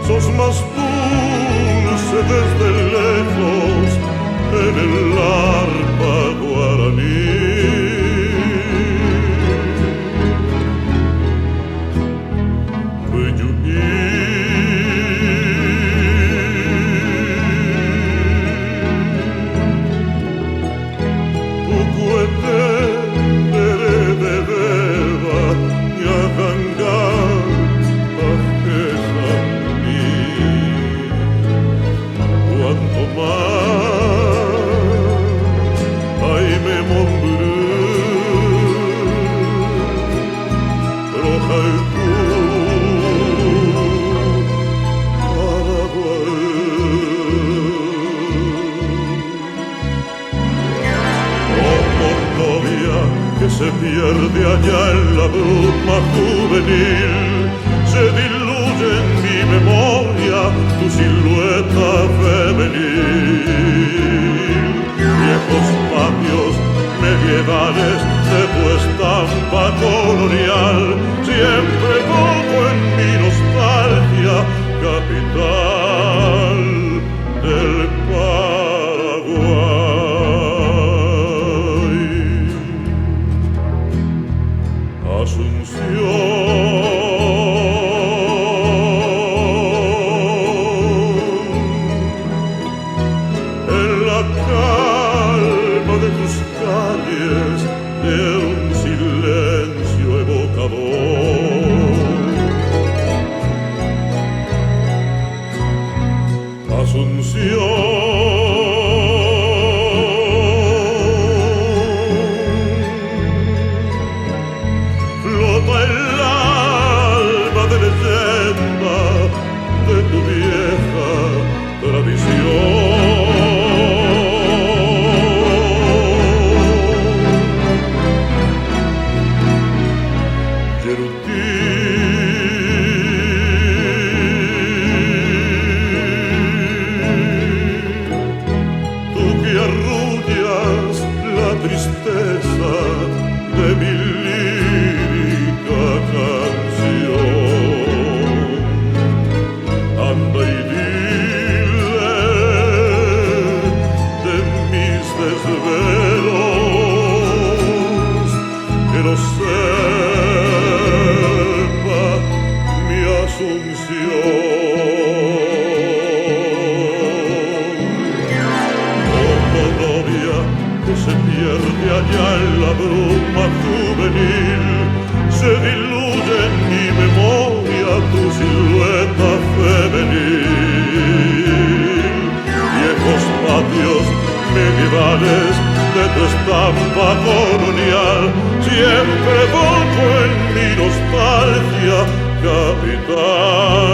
Sos más dulce desde lejos en el arpa guaraní. Que se pierde allá en la bruma juvenil, se diluye en mi memoria tu silueta femenil. Viejos patios medievales de tu estampa colonial, siempre pongo en mi nostalgia, capital del Paraguay. En la calma de tus calles, de un silencio evocador. Asunción, flota el alma de leyenda de tu vieja tradición. Tú que arrullas la tristeza de mi lírica canción, anda y dile de mis desvelos que lo sepa mi Asunción. Que se pierde allá en la bruma juvenil, se diluye en mi memoria tu silueta femenil. Viejos patios medievales de tu estampa colonial, siempre volco en mi nostalgia, capital